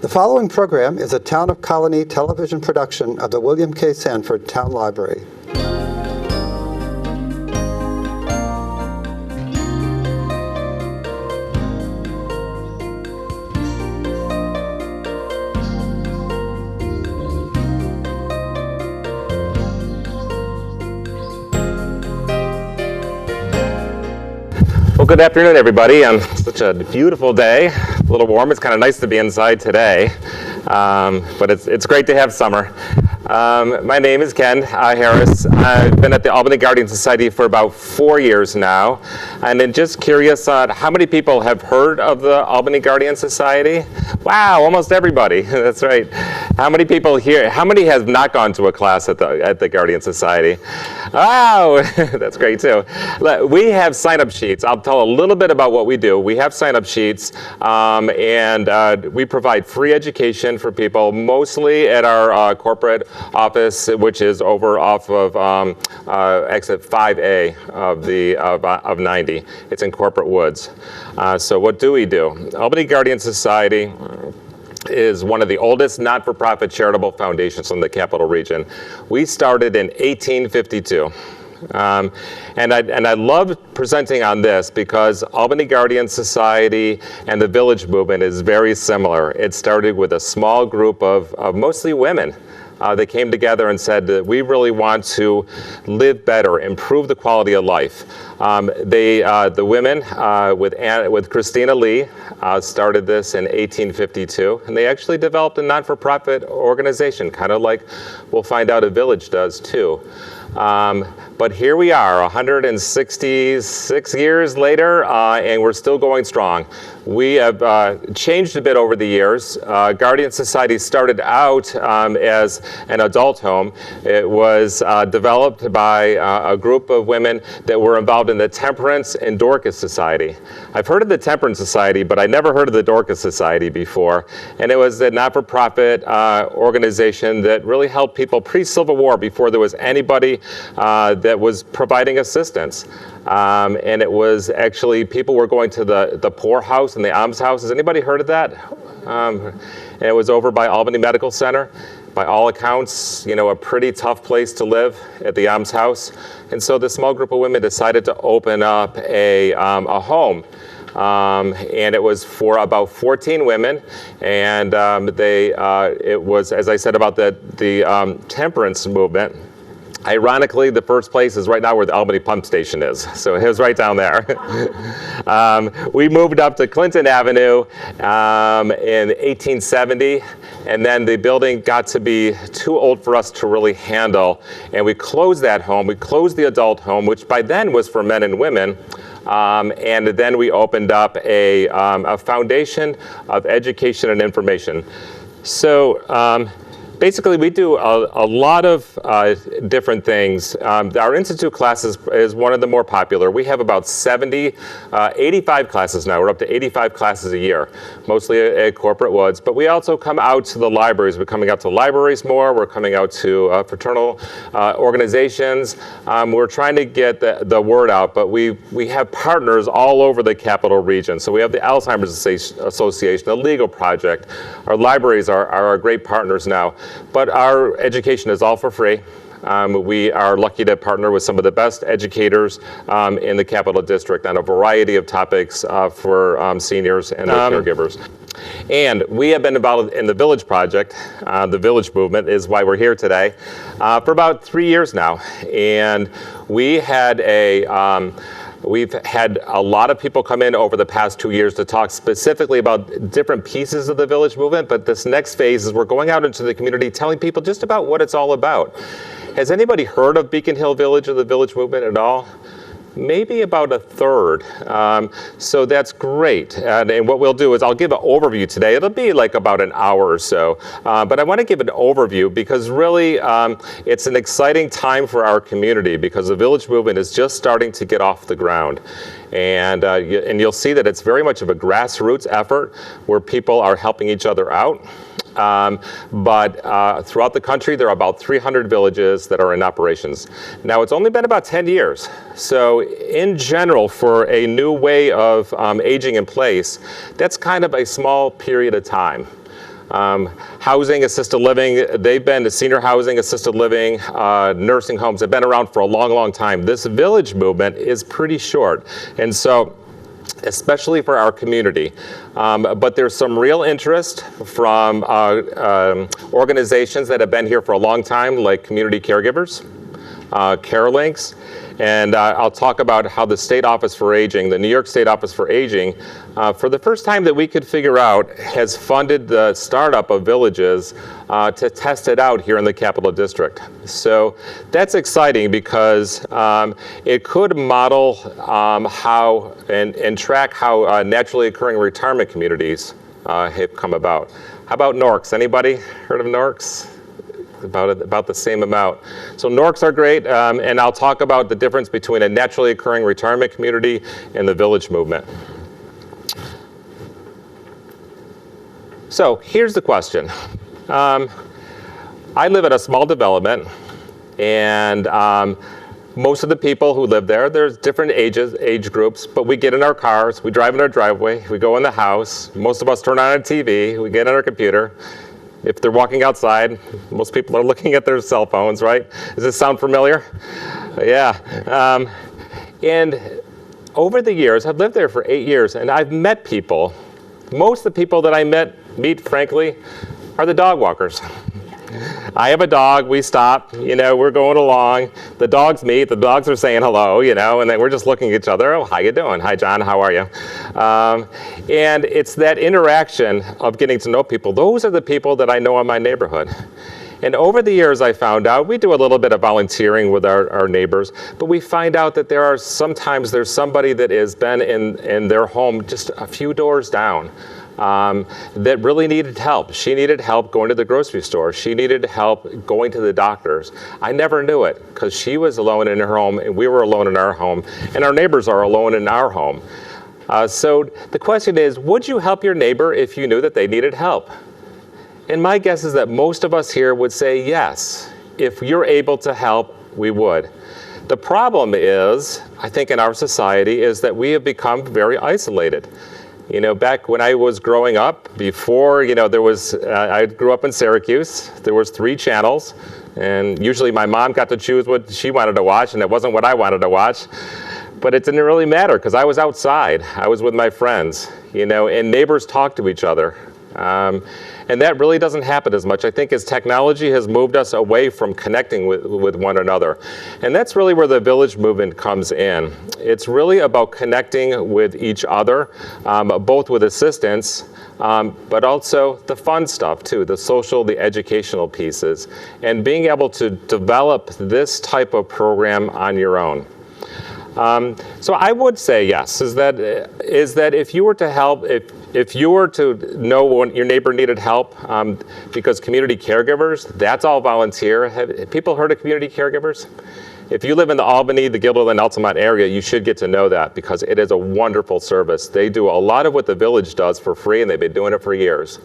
The following program is a Town of Colony television production of the William K. Sanford Town Library. Well, good afternoon, everybody. On such a beautiful day, a little warm. It's kind of nice to be inside today, but it's great to have summer. My name is Ken Harris. I've been at the Albany Guardian Society for about 4 years now, and I'm just curious how many people have heard of the Albany Guardian Society? Wow, almost everybody. That's right. How many people here? How many have not gone to a class at the Guardian Society? Wow, that's great too. We have sign-up sheets. I'll tell a little bit about what we do. We have sign-up sheets, and we provide free education for people, mostly at our corporate office, which is over off of exit 5A of 90. It's in Corporate Woods. So what do we do? Albany Guardian Society is one of the oldest not-for-profit charitable foundations in the Capital Region. We started in 1852. And I love presenting on this because Albany Guardian Society and the Village Movement is very similar. It started with a small group of mostly women. They came together and said that we really want to live better, improve the quality of life. The women, with Christina Lee, started this in 1852, and they actually developed a non-for-profit organization, kind of like we'll find out a village does too. But here we are, 166 years later, and we're still going strong. We have changed a bit over the years. Guardian Society started out as an adult home. It was developed by a group of women that were involved in the Temperance and Dorcas Society. I've heard of the Temperance Society, but I never heard of the Dorcas Society before. And it was a not-for-profit organization that really helped people pre-Civil War, before there was anybody that was providing assistance. And it was actually, people were going to the poorhouse and the almshouse. Has anybody heard of that? And it was over by Albany Medical Center. By all accounts, a pretty tough place to live at the almshouse. And so this small group of women decided to open up a home. And it was for about 14 women, and it was, as I said, about the temperance movement. Ironically, the first place is right now where the Albany pump station is. So it was right down there. We moved up to Clinton Avenue in 1870, and then the building got to be too old for us to really handle, and we closed that home. We closed the adult home, which by then was for men and women. And then we opened up a foundation of education and information. So basically, we do a lot of different things. Our Institute classes is one of the more popular. We have about 85 classes now. We're up to 85 classes a year, mostly at Corporate Woods. But we also come out to the libraries. We're coming out to libraries more. We're coming out to fraternal organizations. We're trying to get the word out, but we have partners all over the Capital Region. So we have the Alzheimer's Association, the Legal Project. Our libraries are our great partners now. But our education is all for free. We are lucky to partner with some of the best educators in the Capital District on a variety of topics for seniors and their caregivers. And we have been involved in the Village Project. The Village Movement is why we're here today, for about 3 years now. And we've had a lot of people come in over the past 2 years to talk specifically about different pieces of the Village Movement, but this next phase is we're going out into the community telling people just about what it's all about. Has anybody heard of Beacon Hill Village or the Village Movement at all? Maybe about a third. So that's great. And what we'll do is I'll give an overview today. It'll be like about an hour or so. But I want to give an overview because really it's an exciting time for our community because the Village Movement is just starting to get off the ground. And you'll see that it's very much of a grassroots effort where people are helping each other out. But throughout the country, there are about 300 villages that are in operations. Now, it's only been about 10 years. So in general, for a new way of aging in place, that's kind of a small period of time. Housing, assisted living, they've been to senior housing, assisted living, nursing homes have been around for a long, long time. This village movement is pretty short. And so, especially for our community. But there's some real interest from organizations that have been here for a long time, like community caregivers, care links, and I'll talk about how the State Office for Aging, the New York State Office for Aging, for the first time that we could figure out, has funded the startup of villages to test it out here in the Capital District. So that's exciting because it could model how and track how naturally occurring retirement communities have come about. How about NORCs? Anybody heard of NORCs? About the same amount. So NORCs are great, and I'll talk about the difference between a naturally occurring retirement community and the village movement. So here's the question. I live in a small development, and most of the people who live there, there's different age groups, but we get in our cars, we drive in our driveway, we go in the house, most of us turn on a TV, we get on our computer. If they're walking outside, most people are looking at their cell phones, right? Does this sound familiar? Yeah. And over the years, I've lived there for 8 years, and I've met people. Most of the people that I meet, frankly, are the dog walkers. I have a dog, we stop, we're going along, the dogs meet, the dogs are saying hello, and then we're just looking at each other. Oh, how you doing? Hi, John, how are you? And it's that interaction of getting to know people. Those are the people that I know in my neighborhood. And over the years, I found out, we do a little bit of volunteering with our neighbors, but we find out that sometimes there's somebody that has been in their home just a few doors down. That really needed help. She needed help going to the grocery store. She needed help going to the doctors. I never knew it because she was alone in her home and we were alone in our home and our neighbors are alone in our home. So the question is, would you help your neighbor if you knew that they needed help? And my guess is that most of us here would say yes. If you're able to help, we would. The problem is, I think in our society, is that we have become very isolated. Back when I was growing up, before, I grew up in Syracuse, there was 3 channels, and usually my mom got to choose what she wanted to watch, and it wasn't what I wanted to watch. But it didn't really matter, because I was outside, I was with my friends, and neighbors talked to each other. And that really doesn't happen as much. I think as technology has moved us away from connecting with one another. And that's really where the village movement comes in. It's really about connecting with each other, both with assistance, but also the fun stuff too, the social, the educational pieces, and being able to develop this type of program on your own. So I would say yes, is that if you were to help, if you were to know when your neighbor needed help, because community caregivers, that's all volunteer. Have people heard of community caregivers? If you live in the Albany, the Guilderland, Altamont area, you should get to know that because it is a wonderful service. They do a lot of what the village does for free and they've been doing it for years.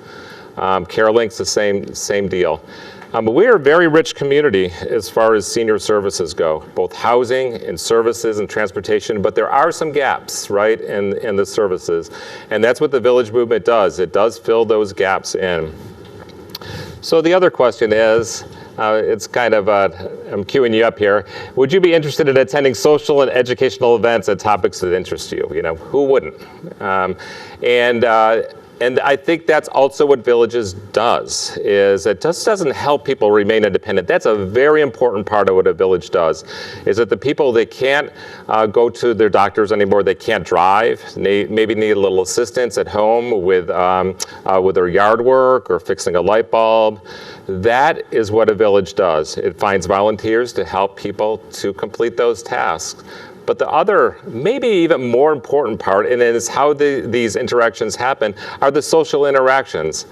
CareLink's the same deal. But we're a very rich community as far as senior services go, both housing and services and transportation, but there are some gaps, right, in the services. And that's what the village movement does. It does fill those gaps in. So the other question is, it's kind of, I'm queuing you up here. Would you be interested in attending social and educational events and topics that interest you? Who wouldn't? And I think that's also what Villages does, is it just doesn't help people remain independent. That's a very important part of what a village does, is that the people that can't go to their doctors anymore, they can't drive, they maybe need a little assistance at home with their yard work or fixing a light bulb. That is what a village does. It finds volunteers to help people to complete those tasks. But the other, maybe even more important part, and it is how these interactions happen, are the social interactions.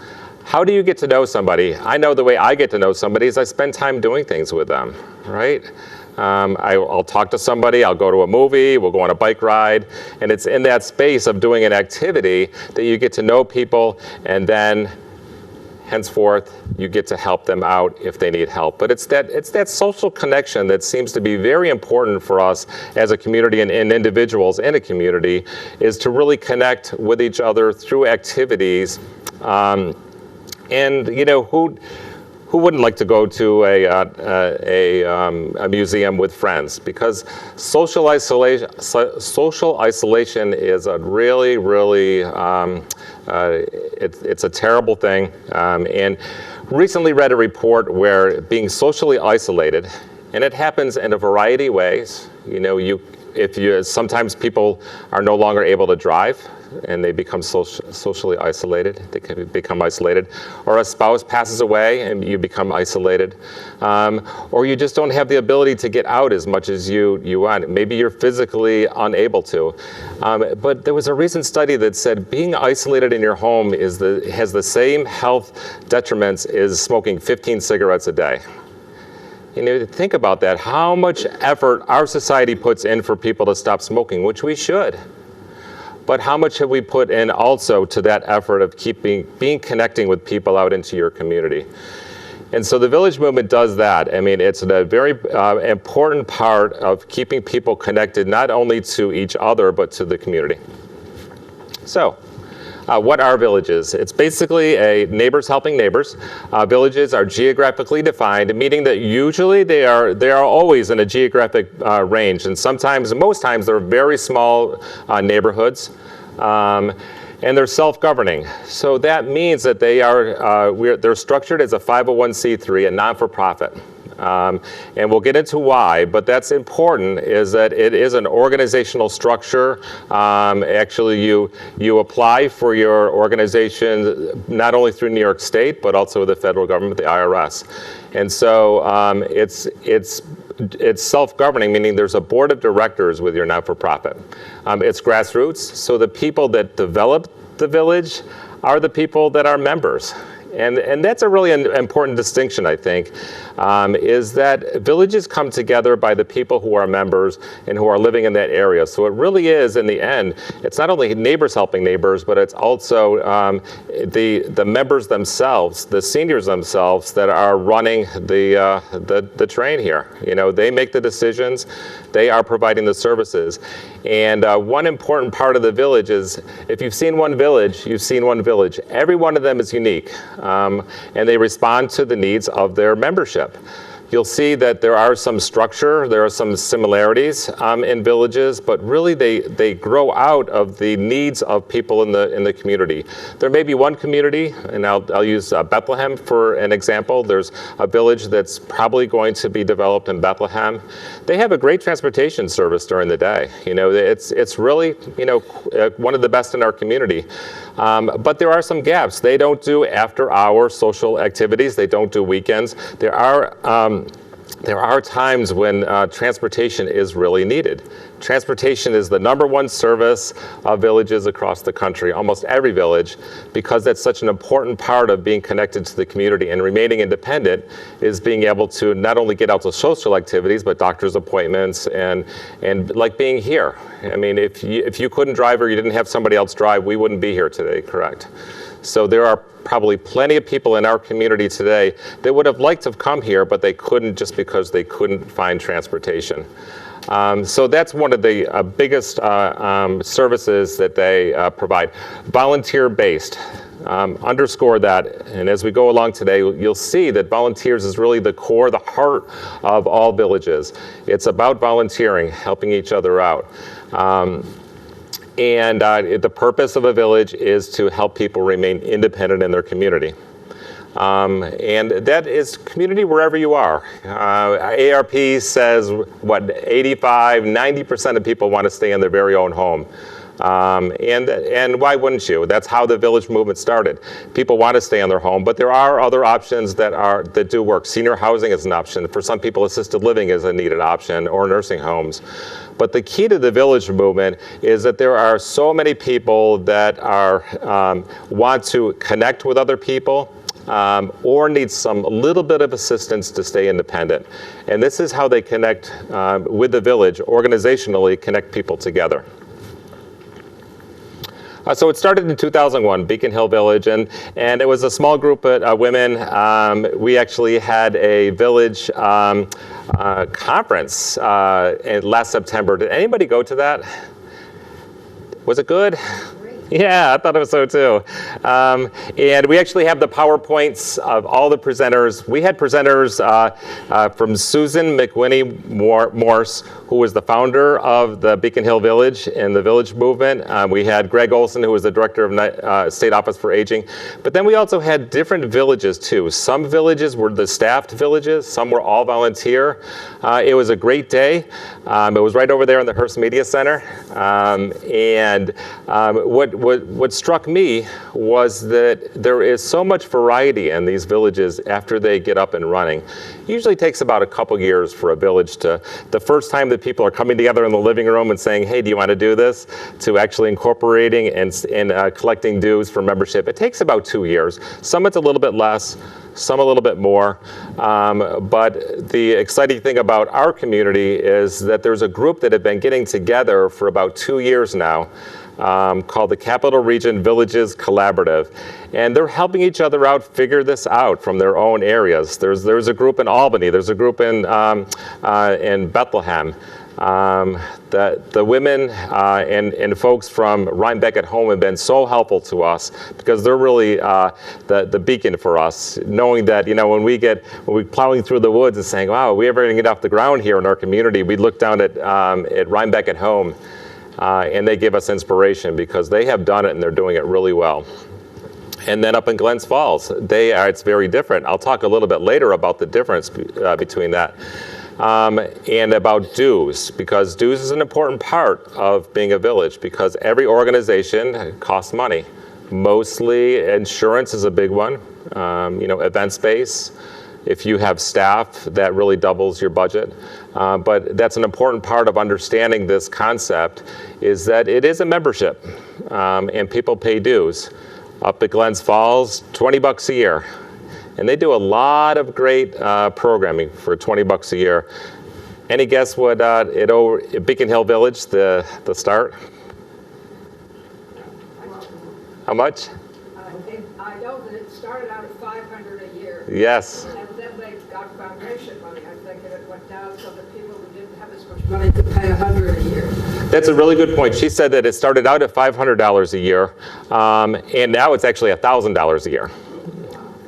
How do you get to know somebody? I know the way I get to know somebody is I spend time doing things with them, right? I'll talk to somebody, I'll go to a movie, we'll go on a bike ride, and it's in that space of doing an activity that you get to know people, and then henceforth, you get to help them out if they need help. But it's that social connection that seems to be very important for us as a community and individuals in a community, is to really connect with each other through activities And you know, who wouldn't like to go to a museum with friends? Because social isolation is a really, it's a terrible thing. And recently read a report where being socially isolated, and it happens in a variety of ways. You know, sometimes people are no longer able to drive, and they become socially isolated. They can become isolated. Or a spouse passes away and you become isolated. Or you just don't have the ability to get out as much as you want. Maybe you're physically unable to. But there was a recent study that said being isolated in your home has the same health detriments as smoking 15 cigarettes a day. You know, think about that. How much effort our society puts in for people to stop smoking, which we should. But how much have we put in also to that effort of connecting with people out into your community? And so the Village Movement does that. I mean, it's a very important part of keeping people connected, not only to each other, but to the community. So, what are villages? It's basically neighbors helping neighbors. Villages are geographically defined, meaning that usually they are always in a geographic range, and most times, they're very small neighborhoods, and they're self-governing. So that means that they're structured as a 501c3, a non-for-profit. And we'll get into why, but that's important, is that it is an organizational structure. Actually, you apply for your organization not only through New York State, but also the federal government, the IRS. And so it's self-governing, meaning there's a board of directors with your not-for-profit. It's grassroots, so the people that develop the village are the people that are members. And that's a really important distinction, I think, is that villages come together by the people who are members and who are living in that area. So it really is, in the end, it's not only neighbors helping neighbors, but it's also the members themselves, the seniors themselves, that are running the train here. You know, they make the decisions, they are providing the services. And one important part of the village is, if you've seen one village, you've seen one village. Every one of them is unique. And they respond to the needs of their membership. You'll see that there are some structure, there are some similarities in villages, but really they grow out of the needs of people in the community. There may be one community, and I'll use Bethlehem for an example. There's a village that's probably going to be developed in Bethlehem. They have a great transportation service during the day. You know, it's really, you know, one of the best in our community. But there are some gaps. They don't do after-hour social activities. They don't do weekends. There are times when transportation is really needed. Transportation is the #1 service of villages across the country, almost every village, because that's such an important part of being connected to the community. And remaining independent is being able to not only get out to social activities, but doctor's appointments and like being here. I mean, if you couldn't drive or you didn't have somebody else drive, we wouldn't be here today, correct? So there are probably plenty of people in our community today that would have liked to have come here, but they couldn't, just because they couldn't find transportation. So that's one of the biggest services that they provide. Volunteer-based. Underscore that, and as we go along today, you'll see that volunteers is really the core, the heart of all villages. It's about volunteering, helping each other out. And the purpose of a village is to help people remain independent in their community. And that is community wherever you are. ARP says, 85–90% of people want to stay in their very own home. And why wouldn't you? That's how the village movement started. People want to stay in their home, but there are other options that do work. Senior housing is an option. For some people, assisted living is a needed option, or nursing homes. But the key to the village movement is that there are so many people that want to connect with other people, or need a little bit of assistance to stay independent. And this is how they connect with the village, organizationally connect people together. So it started in 2001, Beacon Hill Village, and it was a small group of women. We actually had a village conference last September. Did anybody go to that? Was it good? Yeah, I thought it was so too. And we actually have the PowerPoints of all the presenters. We had presenters from Susan McWhinney Morse, who was the founder of the Beacon Hill Village and the Village Movement. We had Greg Olson, who was the director of State Office for Aging. But then we also had different villages too. Some villages were the staffed villages. Some were all volunteer. It was a great day. It was right over there in the Hearst Media Center. What struck me was that there is so much variety in these villages after they get up and running. It usually takes about a couple years for a village to, the first time that people are coming together in the living room and saying, hey, do you want to do this, to actually incorporating and collecting dues for membership. It takes about 2 years. Some it's a little bit less, some a little bit more. But the exciting thing about our community is that there's a group that have been getting together for about 2 years now, called the Capital Region Villages Collaborative. And they're helping each other out figure this out from their own areas. There's a group in Albany, there's a group in Bethlehem. The women and folks from Rhinebeck at Home have been so helpful to us because they're really the beacon for us, knowing that, you know, when we're plowing through the woods and saying, wow, we ever get off the ground here in our community, we look down at Rhinebeck at Home. And they give us inspiration because they have done it and they're doing it really well. And then up in Glens Falls, it's very different. I'll talk a little bit later about the difference between that. And about dues, because dues is an important part of being a village because every organization costs money. Mostly insurance is a big one, event space. If you have staff, that really doubles your budget. But that's an important part of understanding this concept is that it is a membership and people pay dues. Up at Glens Falls, $20 a year. And they do a lot of great programming for $20 a year. Any guess what at Beacon Hill Village, the start? How much? I know that it started out at $500 a year. Yes. And then they got foundation money. I think and it went down so that people who didn't have as much money could pay $100 a year. That's a really good point. She said that it started out at $500 a year, and now it's actually $1,000 a year.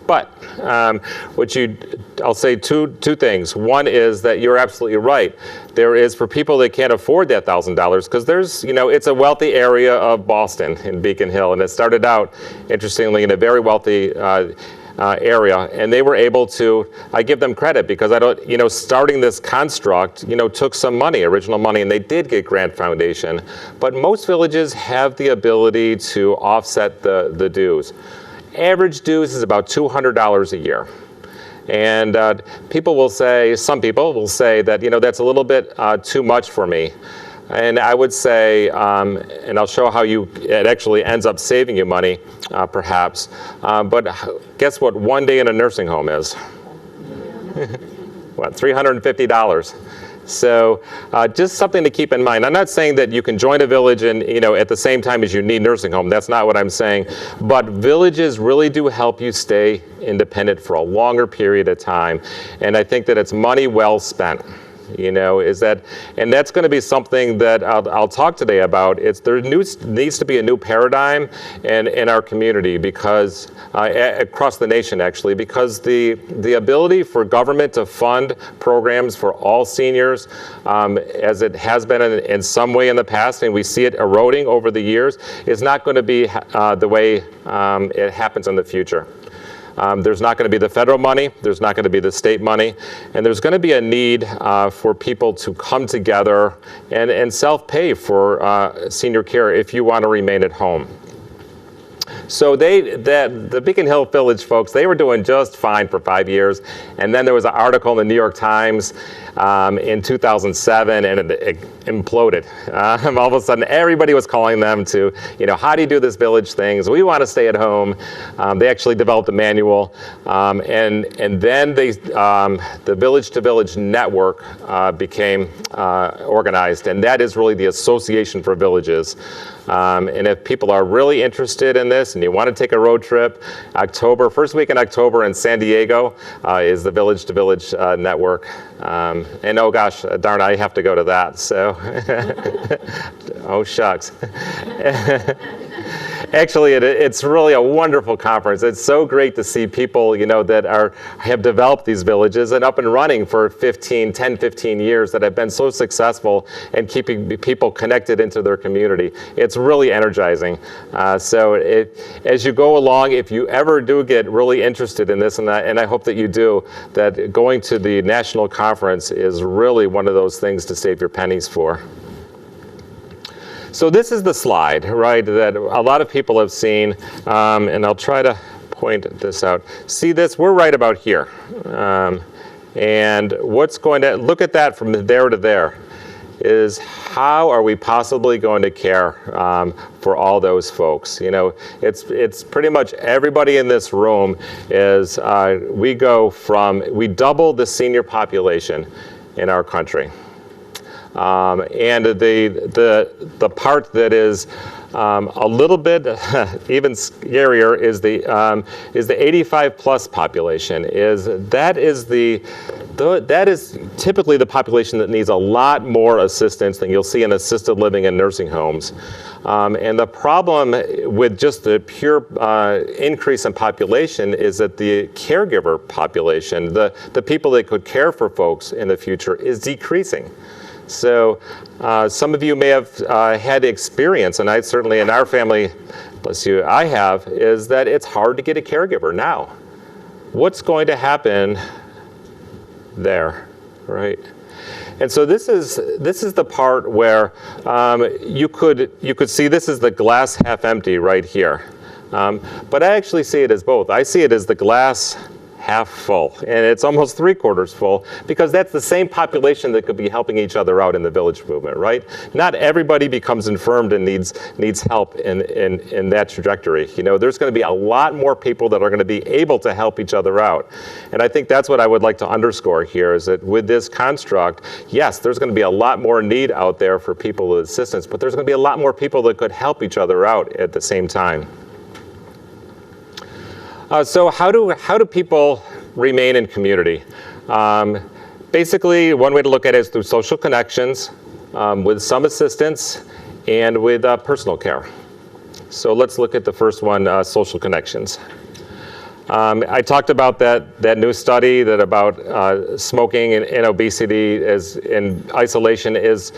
But I'll say two things. One is that you're absolutely right. There is for people that can't afford that $1,000 because there's, it's a wealthy area of Boston in Beacon Hill, and it started out, interestingly, in a very wealthy area, and they were able to, I give them credit because starting this construct, took some money, original money, and they did get grant foundation. But most villages have the ability to offset the dues. Average dues is about $200 a year. And some people will say that, that's a little bit too much for me. And I would say, and I'll show how it actually ends up saving you money, perhaps. But guess what 1 day in a nursing home is? What, $350? So just something to keep in mind. I'm not saying that you can join a village and, at the same time as you need nursing home. That's not what I'm saying. But villages really do help you stay independent for a longer period of time. And I think that it's money well spent. And that's going to be something that I'll talk today about. There needs to be a new paradigm in our community because across the nation actually, because the ability for government to fund programs for all seniors, as it has been in some way in the past, and we see it eroding over the years, is not going to be the way it happens in the future. There's not going to be the federal money, there's not going to be the state money, and there's going to be a need for people to come together and self-pay for senior care if you want to remain at home. So the Beacon Hill Village folks, they were doing just fine for 5 years, and then there was an article in the New York Times in 2007, and it imploded. All of a sudden, everybody was calling them to, how do you do this village things? We want to stay at home. They actually developed a manual, and then the Village to Village network became organized, and that is really the Association for Villages. And if people are really interested in this and you want to take a road trip, first week in October in San Diego is the Village to Village network. And oh gosh, darn, I have to go to that. So, oh shucks. Actually, it's really a wonderful conference. It's so great to see people, that have developed these villages and up and running for 10, 15 years that have been so successful in keeping people connected into their community. It's really energizing. So as you go along, if you ever do get really interested in this, and I hope that you do, that going to the national conference is really one of those things to save your pennies for. So this is the slide, right, that a lot of people have seen, and I'll try to point this out. See this? We're right about here. And what's going to, look at that from there to there, is how are we possibly going to care for all those folks? It's pretty much everybody in this room is, we double the senior population in our country. And the part that is a little bit even scarier is the 85 plus population. That is typically the population that needs a lot more assistance than you'll see in assisted living and nursing homes. And the problem with just the pure increase in population is that the caregiver population, the people that could care for folks in the future, is decreasing. So some of you may have had experience, and I certainly in our family, bless you, I have, is that it's hard to get a caregiver now. What's going to happen there, right? And so this is the part where you could see this is the glass half empty right here. But I actually see it as both. I see it as the glass half full, and it's almost 3/4 full, because that's the same population that could be helping each other out in the village movement, right? Not everybody becomes infirmed and needs help in that trajectory. There's going to be a lot more people that are going to be able to help each other out. And I think that's what I would like to underscore here, is that with this construct, yes, there's going to be a lot more need out there for people with assistance, but there's going to be a lot more people that could help each other out at the same time. So how do people remain in community? Basically, one way to look at it is through social connections, with some assistance, and with personal care. So let's look at the first one, social connections. I talked about that new study that about smoking and obesity in isolation is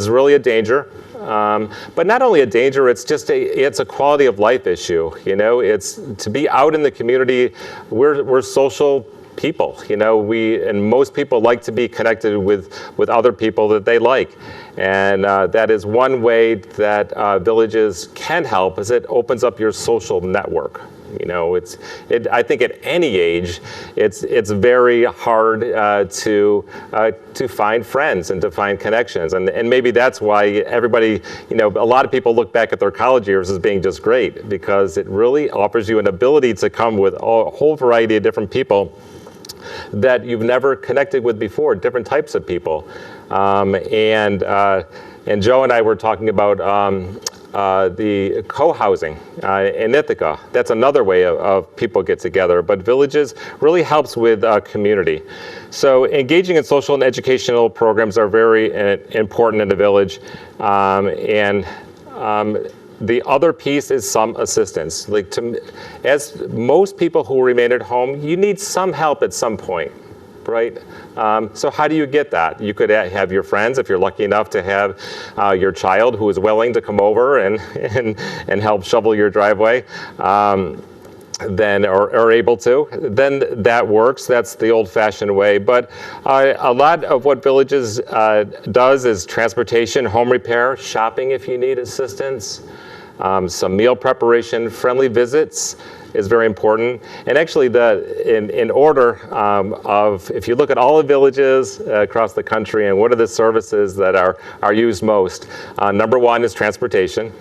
really a danger. But not only a danger, it's a quality of life issue. It's to be out in the community. We're social people. And most people like to be connected with other people that they like. And that is one way that villages can help, is it opens up your social network. I think at any age, it's very hard to find friends and to find connections, and maybe that's why everybody, a lot of people look back at their college years as being just great, because it really offers you an ability to come with a whole variety of different people that you've never connected with before, different types of people, and Joe and I were talking about the co-housing in Ithaca. That's another way of people get together, but villages really helps with community. So engaging in social and educational programs are very important in the village, and the other piece is some assistance. As most people who remain at home, you need some help at some point, right? So how do you get that? You could have your friends, if you're lucky enough to have your child who is willing to come over and help shovel your driveway, then or able to, then that works. That's the old-fashioned way. But a lot of what Villages does is transportation, home repair, shopping if you need assistance, some meal preparation, friendly visits is very important. And actually, in order of, if you look at all the villages across the country and what are the services that are used most, number one is transportation.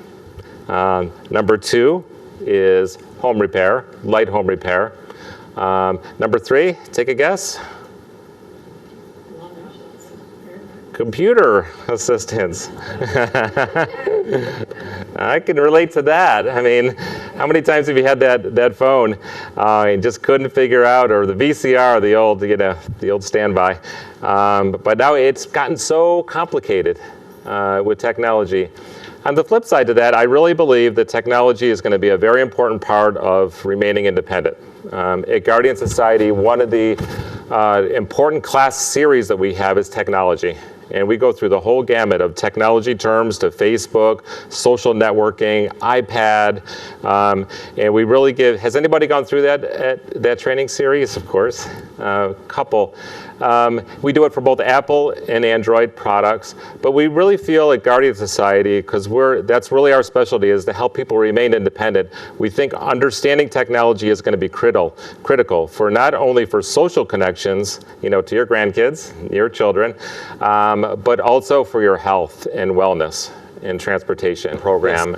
Number two is home repair, light home repair. Number three, take a guess. Computer assistance. I can relate to that. I mean, how many times have you had that phone and just couldn't figure out, or the VCR, the old standby. But now it's gotten so complicated with technology. On the flip side to that, I really believe that technology is going to be a very important part of remaining independent. At Guardian Society, one of the important class series that we have is technology. And we go through the whole gamut of technology terms to Facebook, social networking, iPad, and we really give, has anybody gone through that training series? Of course, a couple. We do it for both Apple and Android products, but we really feel at Guardian Society, because that's really our specialty, is to help people remain independent. We think understanding technology is going to be critical for not only for social connections, to your grandkids, your children, but also for your health and wellness and transportation program,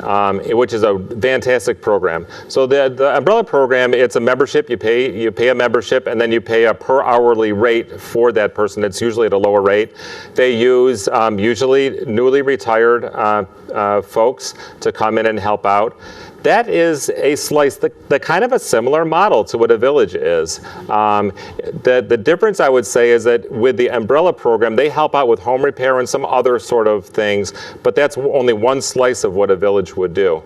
which is a fantastic program. So the umbrella program, it's a membership. You pay a membership, and then you pay a per hourly rate for that person. It's usually at a lower rate. They use usually newly retired folks to come in and help out. That is a slice, the kind of a similar model to what a village is. The difference, I would say, is that with the umbrella program, they help out with home repair and some other sort of things, but that's only one slice of what a village would do.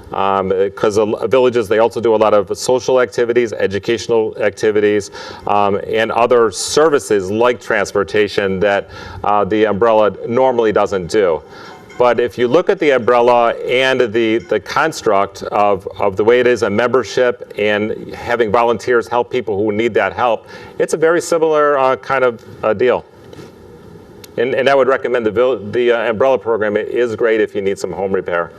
Because villages, they also do a lot of social activities, educational activities, and other services like transportation that the umbrella normally doesn't do. But if you look at the umbrella and the construct of the way it is a membership and having volunteers help people who need that help, it's a very similar kind of deal. And I would recommend the umbrella program. It is great if you need some home repair.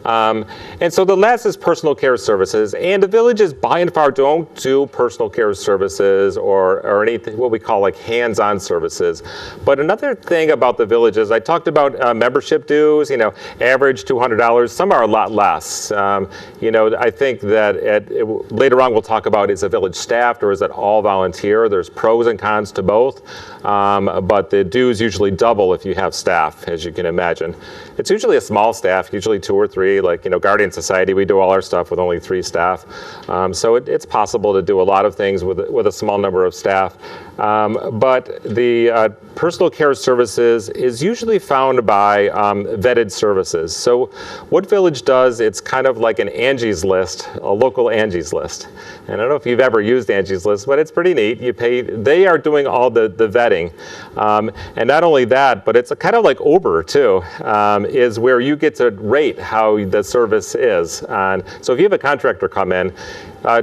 And so the last is personal care services, and the villages by and far don't do personal care services or anything what we call like hands-on services. But another thing about the villages, I talked about membership dues, average $200. Some are a lot less. I think that later on we'll talk about, is a village staffed or is it all volunteer? There's pros and cons to both, but the dues usually double if you have staff, as you can imagine. It's usually a small staff, usually 2 or 3. Like Guardian Society, we do all our stuff with only 3 staff. So it's possible to do a lot of things with a small number of staff. But the personal care services is usually found by vetted services. So what Village does, it's kind of like an Angie's List, a local Angie's List. And I don't know if you've ever used Angie's List, but it's pretty neat. They are doing all the vetting. And not only that, but it's kind of like Uber too, is where you get to rate how the service is. So if you have a contractor come in,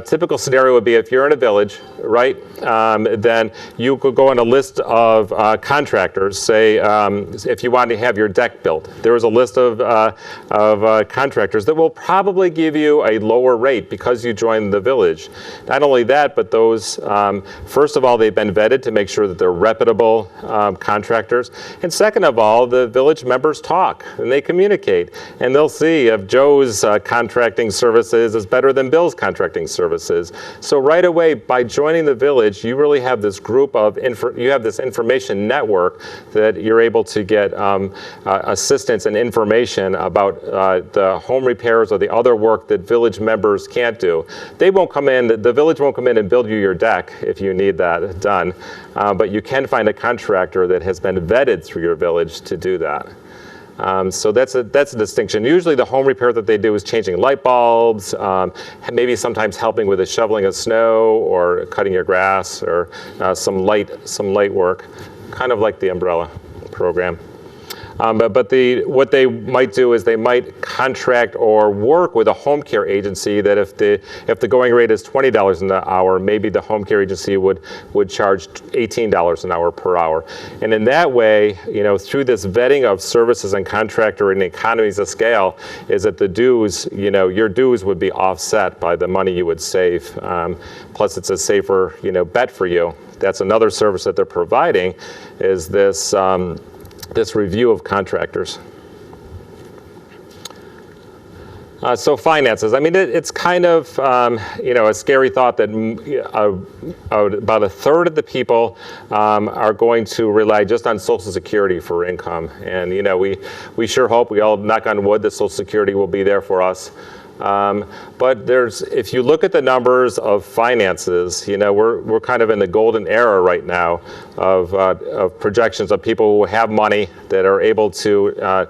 typical scenario would be if you're in a village, right, then you could go on a list of contractors. Say if you want to have your deck built, there is a list of contractors that will probably give you a lower rate because you joined the village. Not only that, but those, first of all, they've been vetted to make sure that they're reputable contractors. And second of all, the village members talk and they communicate. And they'll see if Joe's contracting services is better than Bill's contracting services. So right away, by joining the village, you really have this group of, you have this information network that you're able to get assistance and information about the home repairs or the other work that village members can't do. They won't come in, the village won't come in and build you your deck if you need that done, but you can find a contractor that has been vetted through your village to do that. So that's a distinction. Usually the home repair that they do is changing light bulbs, maybe sometimes helping with the shoveling of snow or cutting your grass or some light work, kind of like the umbrella program. But what they might do is they might contract or work with a home care agency that if the going rate is $20 an hour, maybe the home care agency would charge $18 an hour per hour. And in that way, through this vetting of services and contractor and economies of scale, is that the dues, your dues would be offset by the money you would save. Plus it's a safer, bet for you. That's another service that they're providing, is this review of contractors. So finances, I mean, it's kind of, a scary thought that about a third of the people are going to rely just on Social Security for income. And, we sure hope, we all knock on wood, that Social Security will be there for us. But if you look at the numbers of finances, we're kind of in the golden era right now of projections of people who have money that are able to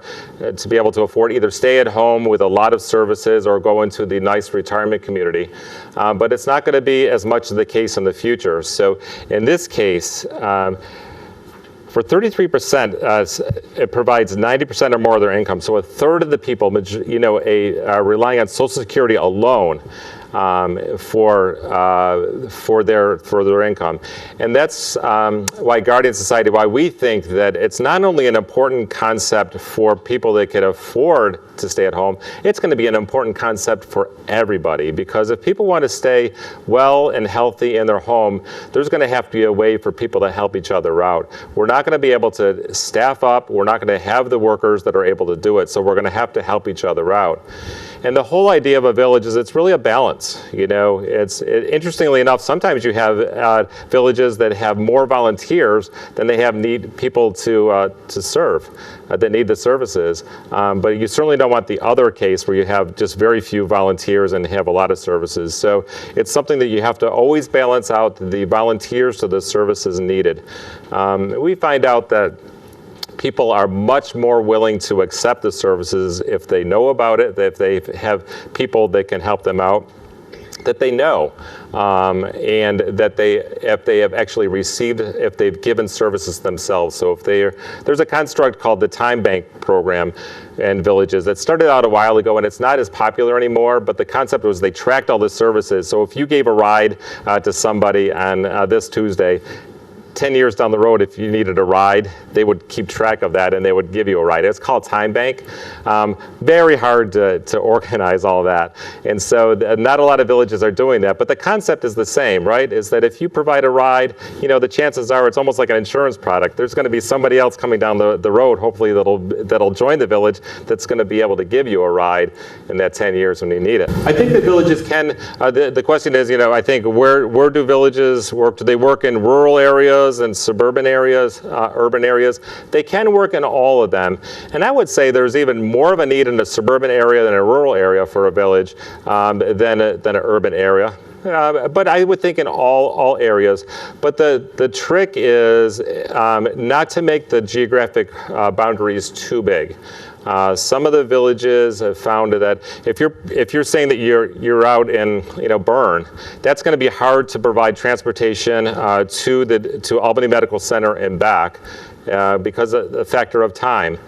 be able to afford either stay at home with a lot of services or go into the nice retirement community. But it's not going to be as much the case in the future. So in this case, for 33%, it provides 90% or more of their income. So a third of the people, are relying on Social Security alone for their income. And that's why Guardian Society, why we think that it's not only an important concept for people that can afford to stay at home, it's going to be an important concept for everybody, because if people want to stay well and healthy in their home, there's going to have to be a way for people to help each other out. We're not going to be able to staff up, we're not going to have the workers that are able to do it, so we're going to have to help each other out. And the whole idea of a village is it's really a balance. Interestingly enough, sometimes you have villages that have more volunteers than they have people to serve, that need the services. But you certainly don't want the other case where you have just very few volunteers and have a lot of services. So it's something that you have to always balance out the volunteers to the services needed. We find out that people are much more willing to accept the services if they know about it, if they have people that can help them out, that they know, and that if they have actually received, if they've given services themselves. So there's a construct called the Time Bank program in villages that started out a while ago, and it's not as popular anymore, but the concept was they tracked all the services. So if you gave a ride to somebody on this Tuesday, 10 years down the road, if you needed a ride, they would keep track of that and they would give you a ride. It's called Time Bank. Very hard to organize all that. And so not a lot of villages are doing that, but the concept is the same, right? Is that if you provide a ride, the chances are it's almost like an insurance product. There's going to be somebody else coming down the road, hopefully that'll join the village, that's going to be able to give you a ride in that 10 years when you need it. I think that villages can, the question is, I think where do villages work? Do they work in rural areas and suburban areas, urban areas? They can work in all of them. And I would say there's even more of a need in a suburban area than a rural area for a village than an urban area. But I would think in all areas. But the trick is not to make the geographic boundaries too big. Some of the villages have found that if you're saying that you're out in Bern, that's going to be hard to provide transportation to Albany Medical Center and back because of the factor of time.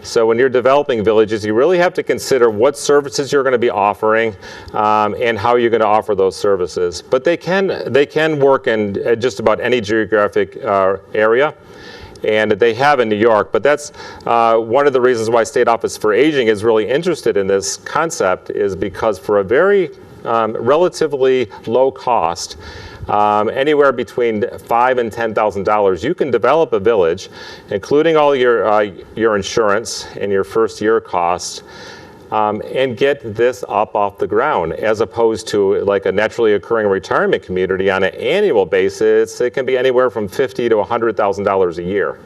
So when you're developing villages, you really have to consider what services you're going to be offering and how you're going to offer those services. But they can work in just about any geographic area. And they have in New York, but that's one of the reasons why State Office for Aging is really interested in this concept, is because for a very relatively low cost, anywhere between $5,000 and $10,000, you can develop a village, including all your insurance and your first year costs, and get this up off the ground, as opposed to like a naturally occurring retirement community on an annual basis. It can be anywhere from $50,000 to $100,000 a year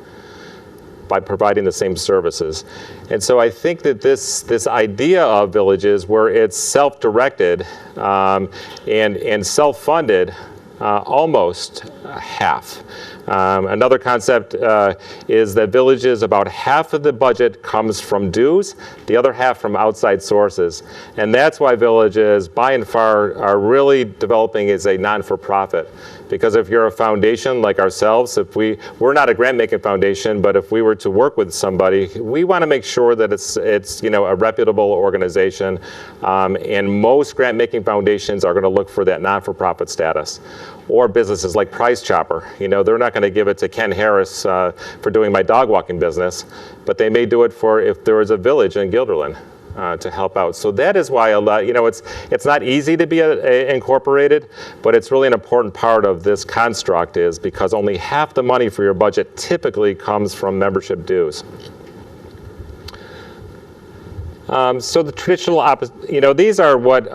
by providing the same services. And so I think that this idea of villages where it's self-directed and self-funded, almost half. Another concept is that villages, about half of the budget comes from dues, the other half from outside sources. And that's why villages, by and far, are really developing as a non-for-profit. Because if you're a foundation like ourselves, we're not a grant-making foundation, but if we were to work with somebody, we want to make sure that it's a reputable organization. And most grant-making foundations are going to look for that non-for-profit status. Or businesses like Price Chopper. They're not going to give it to Ken Harris for doing my dog walking business, but they may do it for if there is a village in Guilderland to help out. So that is why a lot, it's not easy to be incorporated, but it's really an important part of this construct, is because only half the money for your budget typically comes from membership dues. So the traditional, these are what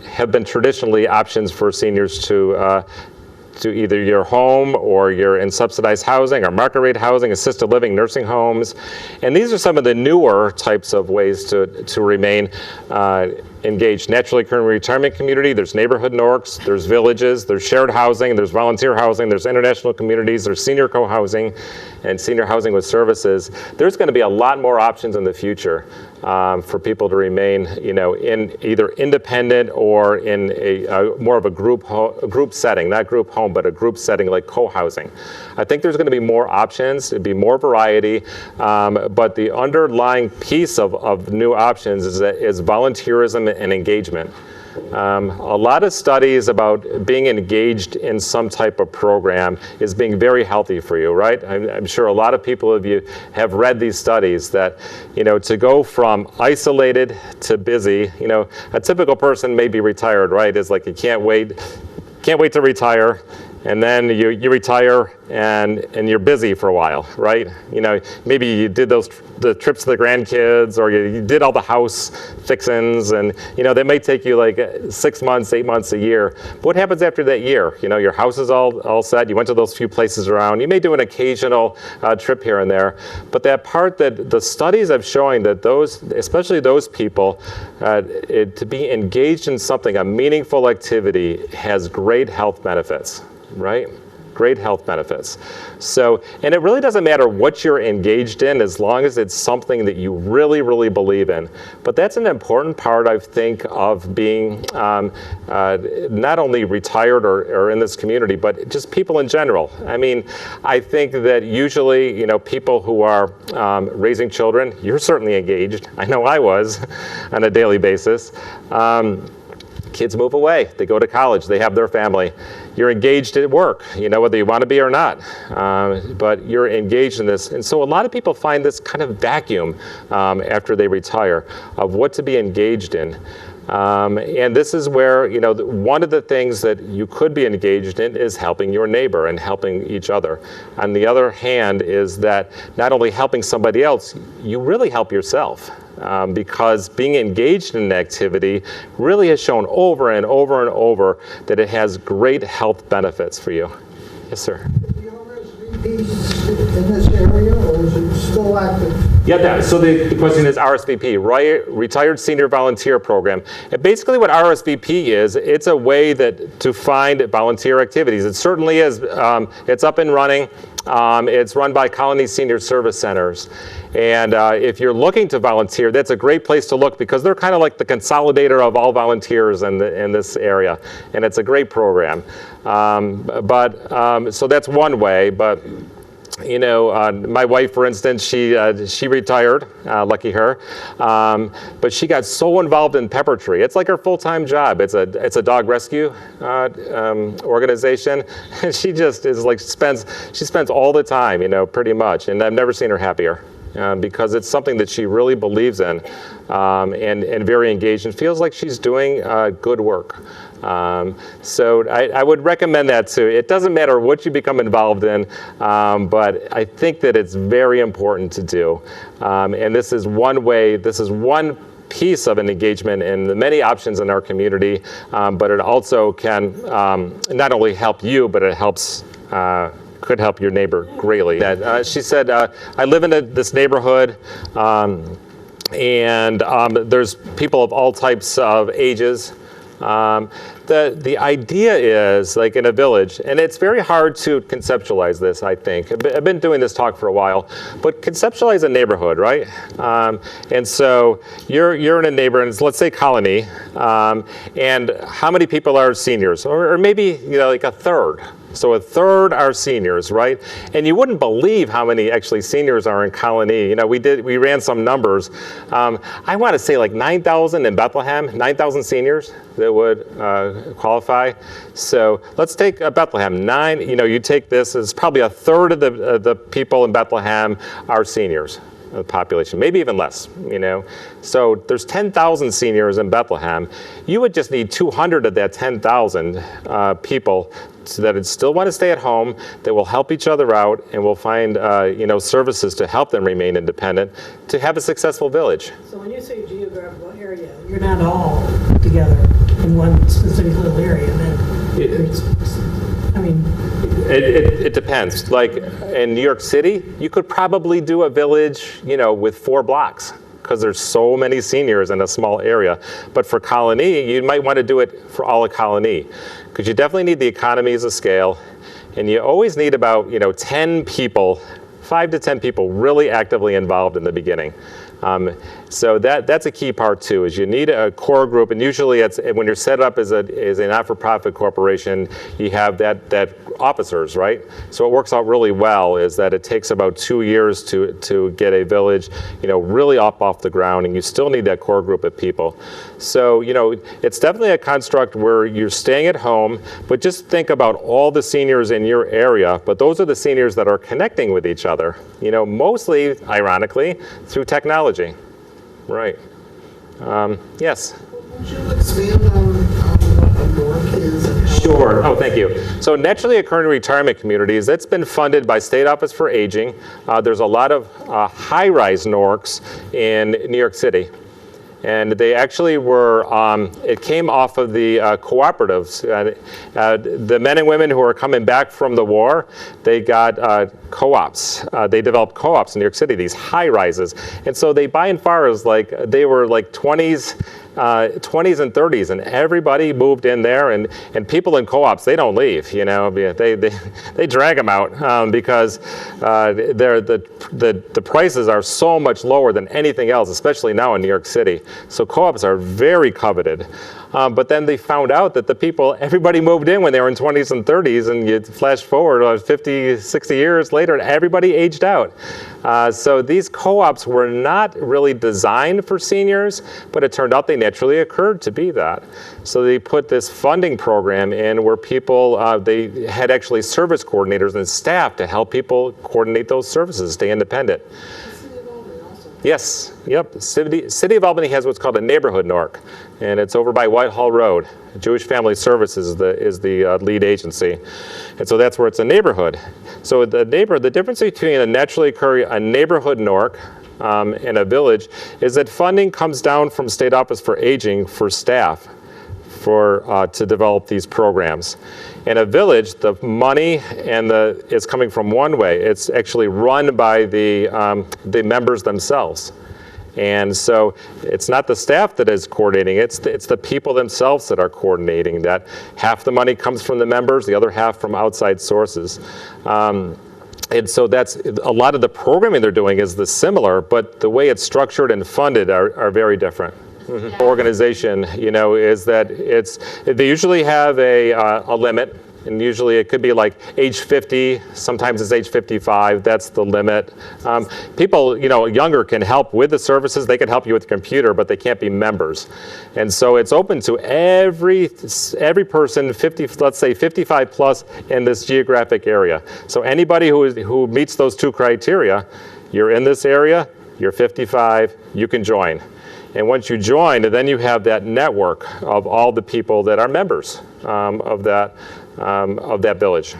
have been traditionally options for seniors to either your home, or you're in subsidized housing or market rate housing, assisted living, nursing homes. And these are some of the newer types of ways to remain engaged naturally occurring retirement community, there's neighborhood NORCs, there's villages, there's shared housing, there's volunteer housing, there's international communities, there's senior co-housing, and senior housing with services. There's going to be a lot more options in the future for people to remain, in either independent or in a more of a group setting, not group home, but a group setting like co-housing. I think there's going to be more options, it'd be more variety, but the underlying piece of new options is volunteerism and engagement. A lot of studies about being engaged in some type of program is being very healthy for you, right? I'm sure a lot of people of you have read these studies that, to go from isolated to busy, a typical person may be retired, right? Is like you can't wait to retire. And then you retire and you're busy for a while, right? Maybe you did the trips to the grandkids, or you did all the house fixings, and they may take you like 6 months, 8 months, a year. But what happens after that year? Your house is all set, you went to those few places around, you may do an occasional trip here and there, but that part that the studies have showing that especially those people, to be engaged in something, a meaningful activity, has great health benefits. Right? Great health benefits. So, and it really doesn't matter what you're engaged in as long as it's something that you really, really believe in. But that's an important part, I think, of being not only retired or in this community, but just people in general. I mean, I think that usually, people who are raising children, you're certainly engaged. I know I was on a daily basis. Kids move away, they go to college, they have their family. You're engaged at work, whether you want to be or not, but you're engaged in this. And so a lot of people find this kind of vacuum after they retire of what to be engaged in. And this is where, one of the things that you could be engaged in is helping your neighbor and helping each other. On the other hand is that not only helping somebody else, you really help yourself. Because being engaged in an activity really has shown over and over and over that it has great health benefits for you. Yes, sir. The RSVP in this area, or is it still active? Yeah, so the question is RSVP, Retired Senior Volunteer Program. And basically what RSVP is, it's a way to find volunteer activities. It certainly is. It's up and running. It's run by Colony Senior Service Centers. And if you're looking to volunteer, that's a great place to look because they're kind of like the consolidator of all volunteers in this area. And it's a great program. So that's one way. But my wife, for instance, she retired, lucky her, but she got so involved in Pepper Tree. It's like her full-time job. It's a dog rescue organization, and she just is like she spends all the time, pretty much, and I've never seen her happier. Because it's something that she really believes in and very engaged and feels like she's doing good work. So I would recommend that too. It doesn't matter what you become involved in, but I think that it's very important to do. And this is one piece of an engagement in the many options in our community, but it also can not only help you, but it could help your neighbor greatly. She said, I live in this neighborhood, and there's people of all types of ages. The idea is, like in a village, and it's very hard to conceptualize this, I think. I've been doing this talk for a while, but conceptualize a neighborhood, right? And so you're in a neighborhood, and let's say Colony, and how many people are seniors? Or maybe, like a third. So a third are seniors, right? And you wouldn't believe how many actually seniors are in Colony. We ran some numbers. I want to say like 9,000 in Bethlehem, 9,000 seniors that would qualify. So let's take Bethlehem. You take this, it's probably a third of the people in Bethlehem are seniors. The population, maybe even less, So there's 10,000 seniors in Bethlehem. You would just need 200 of that 10,000 people that still want to stay at home, that will help each other out, and will find services to help them remain independent, to have a successful village. So when you say geographical area, you're not all together in one specific little area, It depends. Like in New York City, you could probably do a village, with 4 blocks because there's so many seniors in a small area. But for Colony, you might want to do it for all of Colony, because you definitely need the economies of scale, and you always need about 10 people, 5 to 10 people really actively involved in the beginning. So that's a key part too, is you need a core group, and usually it's when you're set up as a not-for-profit corporation, you have that officers, right? So what works out really well is that it takes about 2 years to get a village, really off the ground, and you still need that core group of people. So, it's definitely a construct where you're staying at home, but just think about all the seniors in your area, but those are the seniors that are connecting with each other, mostly, ironically, through technology. Right. Yes? Would you expand on what a NORC is and how? Sure. Oh, thank you. So naturally occurring retirement communities, that's been funded by State Office for Aging. There's a lot of high-rise NORCs in New York City. And they actually were, it came off of the cooperatives. The men and women who are coming back from the war, they got co-ops. They developed co-ops in New York City, these high rises. And so they by and far is they were like 20s and 30s, and everybody moved in there, and people in co-ops, they don't leave, they drag them out because the prices are so much lower than anything else, especially now in New York City. So co-ops are very coveted. But then they found out that everybody moved in when they were in 20s and 30s, and you flash forward 50, 60 years later, and everybody aged out. So these co-ops were not really designed for seniors, but it turned out they naturally occurred to be that. So they put this funding program in where people, they had actually service coordinators and staff to help people coordinate those services, stay independent. Yes, yep. City of Albany has what's called a neighborhood NORC, and it's over by Whitehall Road. Jewish Family Services is the lead agency, and so that's where it's a neighborhood. So the difference between a neighborhood NORC and a village is that funding comes down from State Office for Aging for staff to develop these programs. In a village, the money is coming from one way. It's actually run by the members themselves. And so it's not the staff that is coordinating, it's the people themselves that are coordinating that. Half the money comes from the members, the other half from outside sources. And so that's a lot of the programming they're doing is similar, but the way it's structured and funded are very different. Mm-hmm. Organization, is that they usually have a limit, and usually it could be like age 50, sometimes it's age 55, that's the limit. People, younger can help with the services, they can help you with the computer, but they can't be members. And so it's open to every person, 50, let's say 55 plus in this geographic area. So anybody who meets those two criteria, you're in this area, you're 55, you can join. And once you join, then you have that network of all the people that are members of that village.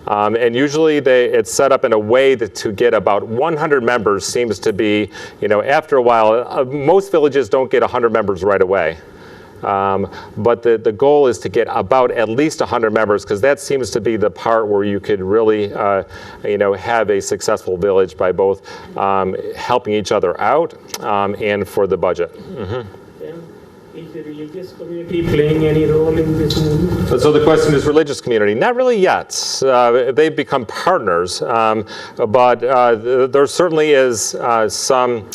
And usually it's set up in a way to get about 100 members seems to be, after a while, most villages don't get 100 members right away. But the goal is to get about at least 100 members, because that seems to be the part where you could really, have a successful village by both helping each other out and for the budget. Mm-hmm. Is the religious community playing any role in this movement? So the question is religious community. Not really yet. They've become partners, but there certainly is some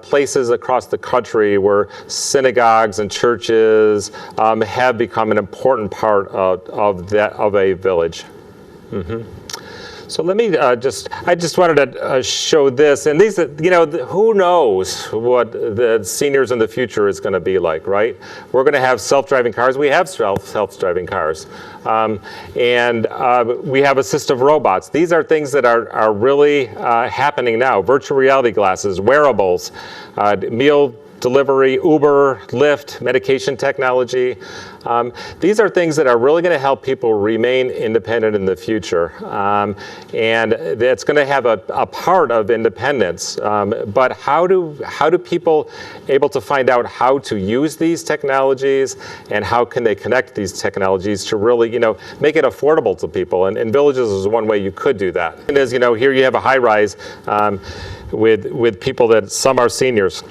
places across the country where synagogues and churches have become an important part of a village. Mm-hmm. So let me I just wanted to show this, and these, who knows what the seniors in the future is going to be like, right? We're going to have self-driving cars. We have self-driving cars. And we have assistive robots. These are things that are really happening now. Virtual reality glasses, wearables, meal delivery, Uber, Lyft, medication technology. These are things that are really going to help people remain independent in the future. And it's going to have a part of independence. But how do people able to find out how to use these technologies, and how can they connect these technologies to really, make it affordable to people? And villages is one way you could do that. And as here you have a high rise with people that some are seniors.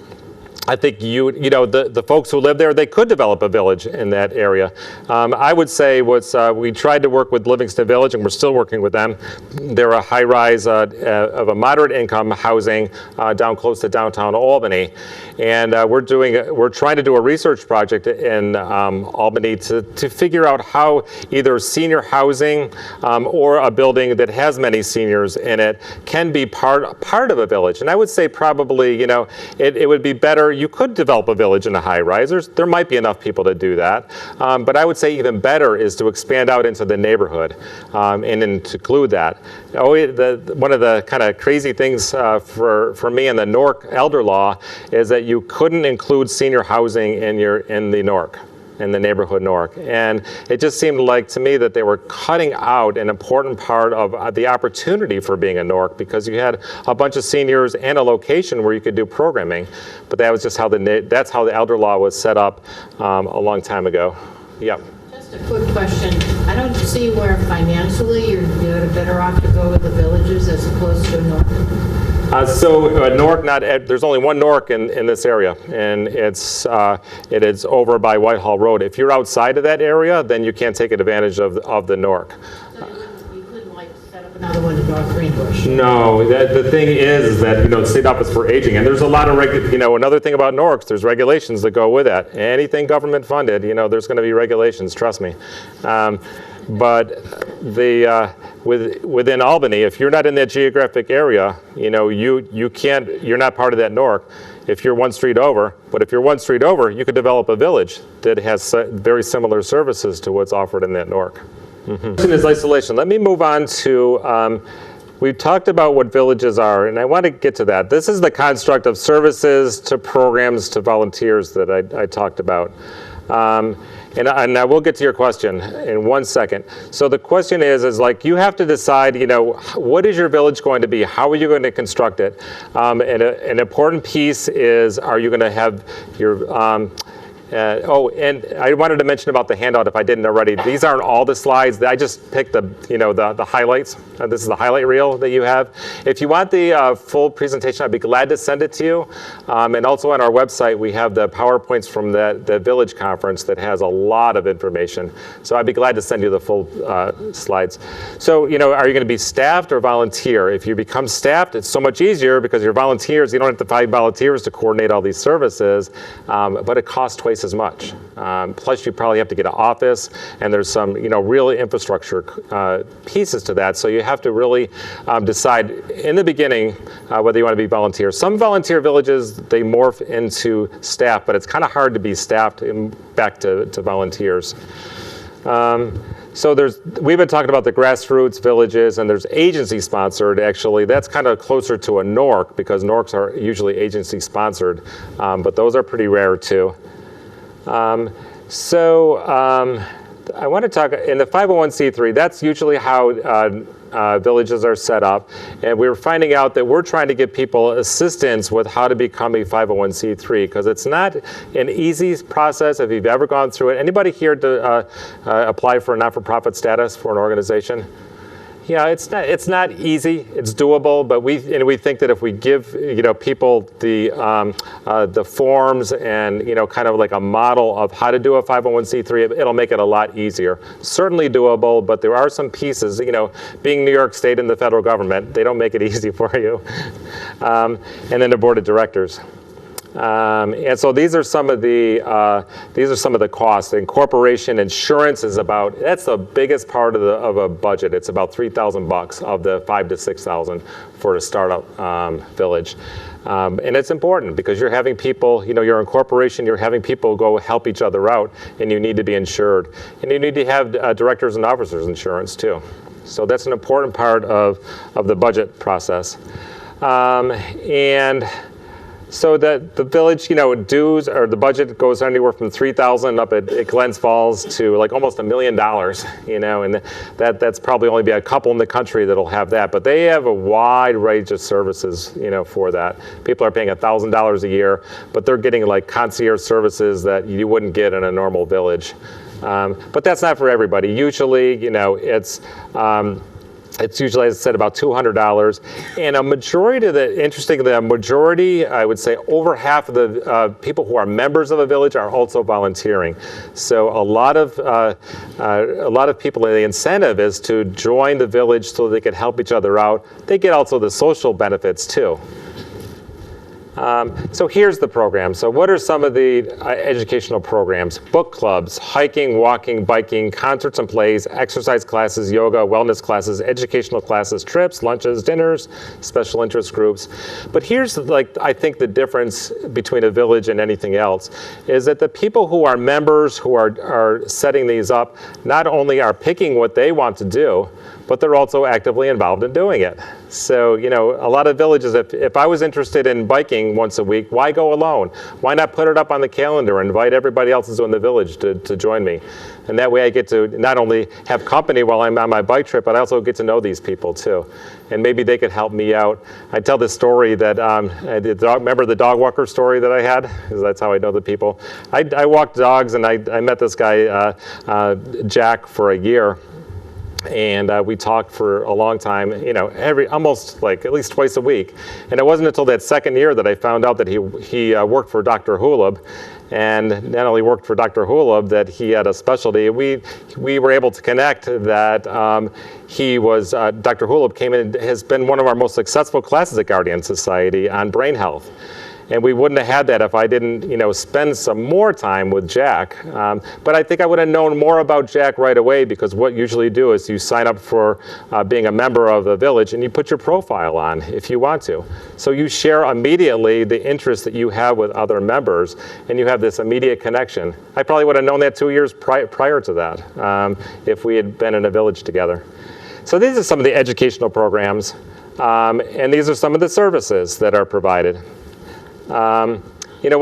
I think the folks who live there, they could develop a village in that area. I would say we tried to work with Livingston Village, and we're still working with them. They're a high-rise of a moderate income housing down close to downtown Albany, and we're trying to do a research project in Albany to figure out how either senior housing or a building that has many seniors in it can be part of a village. And I would say probably, it would be better. You could develop a village in a high-rise. There might be enough people to do that. But I would say even better is to expand out into the neighborhood and then to include that. One of the kind of crazy things for me in the NORC elder law is that you couldn't include senior housing in the NORC. In the neighborhood NORC. And it just seemed like to me that they were cutting out an important part of the opportunity for being a NORC, because you had a bunch of seniors and a location where you could do programming. But that was just that's how the elder law was set up a long time ago. Yeah. Just a quick question. I don't see where financially you're better off to go with the villages as opposed to a NORC. NORC, there's only one NORC in this area, and it is over by Whitehall Road. If you're outside of that area, then you can't take advantage of the NORC. So you couldn't set up another one in North Greenbush? No, the thing is that, State Office for Aging, and there's a lot of, another thing about NORCs, there's regulations that go with that. Anything government funded, there's going to be regulations, trust me. But within Albany, if you're not in that geographic area, you're not part of that NORC if you're one street over. But if you're one street over, you could develop a village that has very similar services to what's offered in that NORC. Mm-hmm. Is isolation. Let me move on to, we've talked about what villages are, and I want to get to that. This is the construct of services to programs to volunteers that I talked about. And I will get to your question in 1 second. So the question is you have to decide, what is your village going to be? How are you going to construct it? And an important piece is, are you going to have your, and I wanted to mention about the handout if I didn't already. These aren't all the slides. I just picked the highlights. This is the highlight reel that you have. If you want the full presentation, I'd be glad to send it to you. And also on our website, we have the PowerPoints from the Village Conference that has a lot of information. So I'd be glad to send you the full slides. So, are you going to be staffed or volunteer? If you become staffed, it's so much easier because you're volunteers. You don't have to find volunteers to coordinate all these services, but it costs twice as much. Plus, you probably have to get an office, and there's some, real infrastructure pieces to that. So you have to really decide in the beginning whether you want to be volunteer. Some volunteer villages, they morph into staff, but it's kind of hard to be staffed back to volunteers. So we've been talking about the grassroots villages, and there's agency sponsored. Actually, that's kind of closer to a NORC because NORCs are usually agency sponsored, but those are pretty rare too. I want to talk in the 501c3. That's usually how villages are set up, and we were finding out that we're trying to give people assistance with how to become a 501c3 because it's not an easy process. If you've ever gone through it, anybody here to apply for a not-for-profit status for an organization? Yeah, it's not easy. It's doable, but we think that if we give people the forms and kind of like a model of how to do a 501c3, it'll make it a lot easier. Certainly doable, but there are some pieces. Being New York State and the federal government, they don't make it easy for you. And then the board of directors. And so these are some of the costs. Incorporation insurance is that's the biggest part of a budget. It's about $3,000 of the $5,000 to $6,000 for a startup village. And it's important because you're having people, your incorporation, you're having people go help each other out, and you need to be insured. And you need to have directors and officers insurance too. So that's an important part of the budget process. So that the village, dues or the budget goes anywhere from $3,000 up at Glens Falls to like almost $1 million, and that's probably only be a couple in the country that'll have that. But they have a wide range of services, for that. People are paying $1,000 a year, but they're getting like concierge services that you wouldn't get in a normal village. But that's not for everybody. Usually, it's It's usually, as I said, about $200. And a majority of I would say over half of the people who are members of a village are also volunteering. So a lot of people, the incentive is to join the village so they can help each other out. They get also the social benefits too. So here's the program. So what are some of the educational programs? Book clubs, hiking, walking, biking, concerts and plays, exercise classes, yoga, wellness classes, educational classes, trips, lunches, dinners, special interest groups. But here's, I think the difference between a village and anything else is that the people who are members who are setting these up not only are picking what they want to do, but they're also actively involved in doing it. So, a lot of villages, if I was interested in biking once a week, why go alone? Why not put it up on the calendar and invite everybody else in the village to join me? And that way I get to not only have company while I'm on my bike trip, but I also get to know these people too. And maybe they could help me out. I tell this story that, remember the dog walker story that I had? Because that's how I know the people. I walked dogs, and I met this guy, Jack, for a year. And we talked for a long time, almost at least twice a week. And it wasn't until that second year that I found out that he worked for Dr. Hulub. And not only worked for Dr. Hulub, that he had a specialty. We were able to connect that Dr. Hulub came in and has been one of our most successful classes at Guardian Society on brain health. And we wouldn't have had that if I didn't, spend some more time with Jack. But I think I would have known more about Jack right away, because what you usually do is you sign up for being a member of the village and you put your profile on if you want to. So you share immediately the interest that you have with other members, and you have this immediate connection. I probably would have known that 2 years prior to that if we had been in a village together. So these are some of the educational programs, and these are some of the services that are provided. One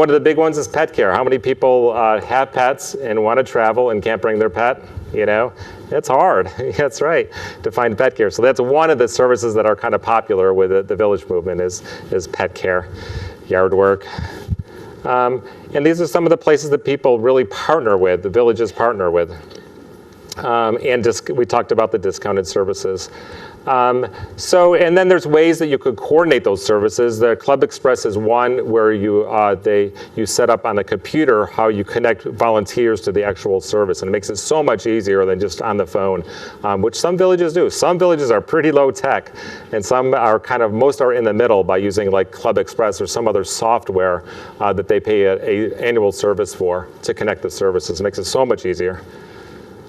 of the big ones is pet care. How many people have pets and want to travel and can't bring their pet? It's hard. That's right, to find pet care. So that's one of the services that are kind of popular with the village movement is pet care, yard work. And these are some of the places that people really partner with, the villages partner with. We talked about the discounted services. And then there's ways that you could coordinate those services. The Club Express is one where you set up on a computer how you connect volunteers to the actual service, and it makes it so much easier than just on the phone, which some villages do. Some villages are pretty low tech, and some are most are in the middle by using Club Express or some other software that they pay an annual service for to connect the services. It makes it so much easier.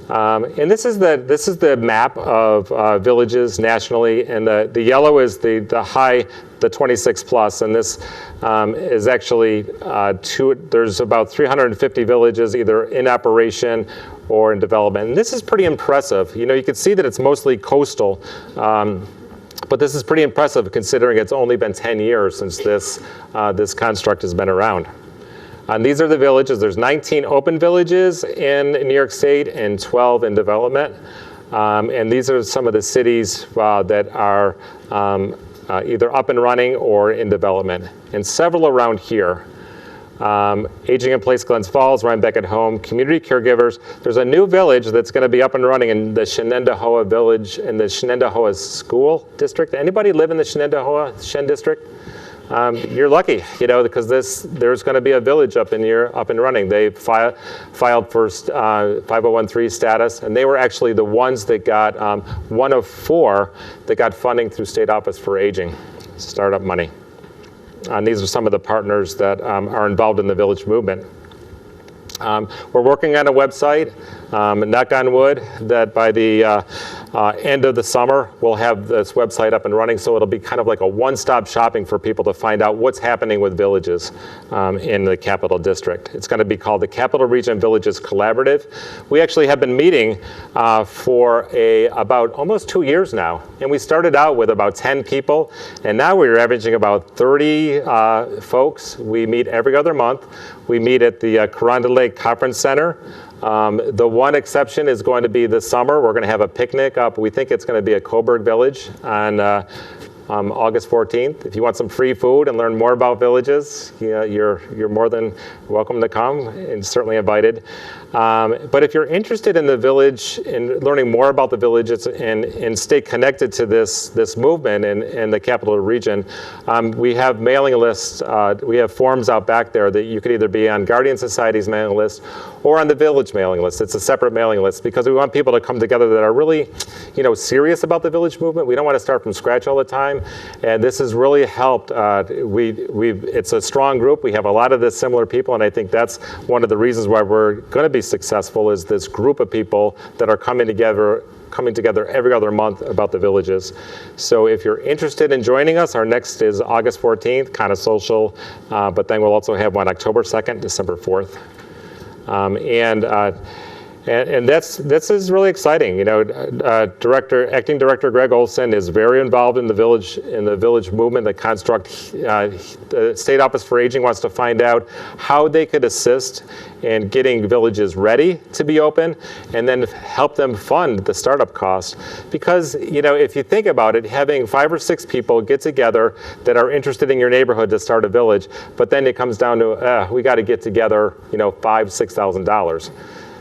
And this is the map of villages nationally, and the yellow is the 26 plus, and this is actually there's about 350 villages either in operation or in development. And this is pretty impressive. You can see that it's mostly coastal, but this is pretty impressive considering it's only been 10 years since this construct has been around. And these are the villages. There's 19 open villages in New York State and 12 in development. And these are some of the cities that are either up and running or in development. And several around here. Aging in Place, Glens Falls, Rhinebeck at Home, community caregivers. There's a new village that's going to be up and running in the Shenendahowa village in the Shenendahowa school district. Anybody live in the Shen district? You're lucky, because there's going to be a village up and running. They filed for 5013 status, and they were actually the ones that got one of 4 that got funding through State Office for Aging, startup money. And these are some of the partners that are involved in the village movement. We're working on a website, knock on wood, that by the end of the summer, we'll have this website up and running, so it'll be kind of like a one-stop shopping for people to find out what's happening with villages in the Capital District. It's going to be called the Capital Region Villages Collaborative. We actually have been meeting for about almost 2 years now, and we started out with about 10 people, and now we're averaging about 30 folks. We meet every other month. We meet at the Coronda Lake Conference Center. The one exception is going to be this summer. We're going to have a picnic up. We think it's going to be at Coburg Village on August 14th. If you want some free food and learn more about villages, you're more than welcome to come and certainly invited. But if you're interested in the village and learning more about the villages and stay connected to this movement in the capital region, we have mailing lists. We have forms out back there that you could either be on Guardian Society's mailing list or on the village mailing list. It's a separate mailing list because we want people to come together that are really, serious about the village movement. We don't want to start from scratch all the time, and this has really helped. It's a strong group. We have a lot of the similar people, and I think that's one of the reasons why we're going to be successful is this group of people that are coming together every other month about the villages. So if you're interested in joining us, our next is August 14th, kind of social, but then we'll also have one October 2nd, December 4th. And this is really exciting. Acting Director Greg Olson is very involved in the village movement. The Construct, the State Office for Aging wants to find out how they could assist in getting villages ready to be open, and then help them fund the startup cost. Because if you think about it, having 5 or 6 people get together that are interested in your neighborhood to start a village, but then it comes down to we got to get together, $5,000–6,000.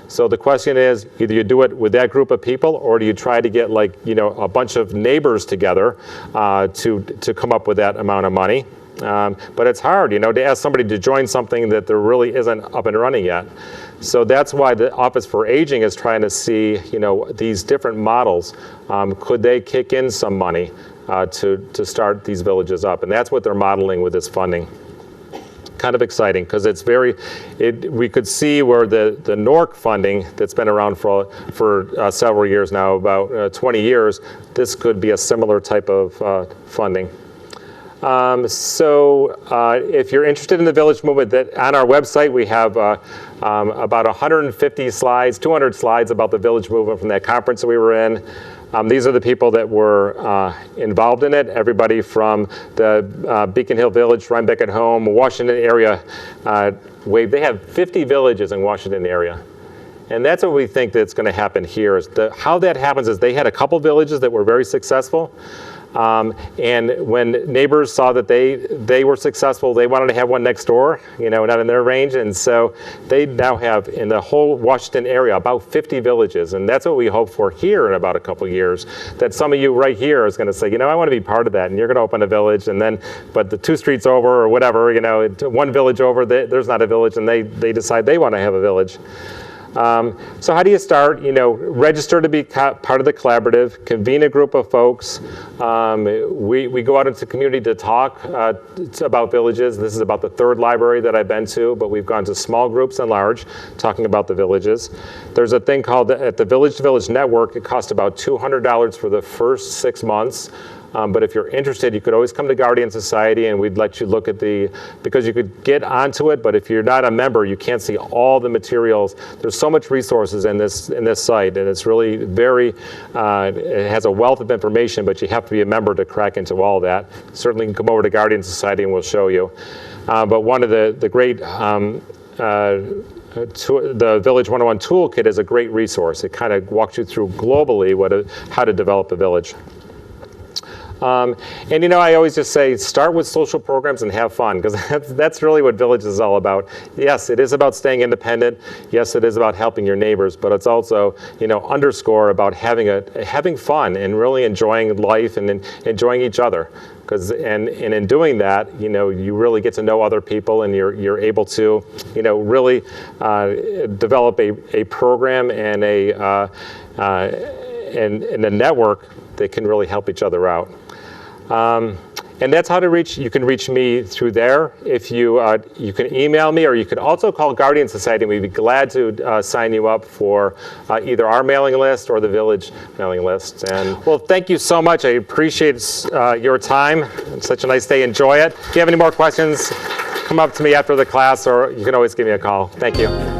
So the question is, either you do it with that group of people, or do you try to get a bunch of neighbors together to come up with that amount of money? But it's hard, to ask somebody to join something that there really isn't up and running yet. So that's why the Office for Aging is trying to see, these different models. Could they kick in some money to start these villages up? And that's what they're modeling with this funding. Kind of exciting because we could see where the NORC funding that's been around for several years now, about 20 years, this could be a similar type of funding. If you're interested in the village movement, on our website we have about 150 slides, 200 slides about the village movement from that conference that we were in. These are the people that were involved in it. Everybody from the Beacon Hill Village, Rhinebeck at Home, Washington area. They have 50 villages in Washington area. And that's what we think that's going to happen here. How that happens is they had a couple villages that were very successful. And when neighbors saw that they were successful, they wanted to have one next door, not in their range. And so they now have, in the whole Washington area, about 50 villages. And that's what we hope for here in about a couple years, that some of you right here is going to say, I want to be part of that. And you're going to open a village. And then, but the 2 streets over or whatever, 1 village over, there's not a village. And they decide they want to have a village. So how do you start? Register to be part of the collaborative, convene a group of folks. We go out into the community to talk about villages. This is about the 3rd library that I've been to, but we've gone to small groups and large, talking about the villages. There's a thing called, at the Village to Village Network, it costs about $200 for the first 6 months. But if you're interested, you could always come to Guardian Society and we'd let you look at because you could get onto it, but if you're not a member, you can't see all the materials. There's so much resources in this site, and it's really very, it has a wealth of information, but you have to be a member to crack into all that. Certainly you can come over to Guardian Society and we'll show you. But one of the great, the Village 101 Toolkit is a great resource. It kind of walks you through globally how to develop a village. And I always just say, start with social programs and have fun, because that's really what Village is all about. Yes, it is about staying independent. Yes, it is about helping your neighbors, but it's also, underscore about having fun and really enjoying life and enjoying each other. And in doing that, you really get to know other people, and you're able to, really develop a program and a network that can really help each other out. And that's how to reach. You can reach me through there. If you can email me, or you could also call Guardian Society, and we'd be glad to sign you up for either our mailing list or the village mailing list. And well, thank you so much. I appreciate your time. It's such a nice day. Enjoy it. If you have any more questions, come up to me after the class, or you can always give me a call. Thank you.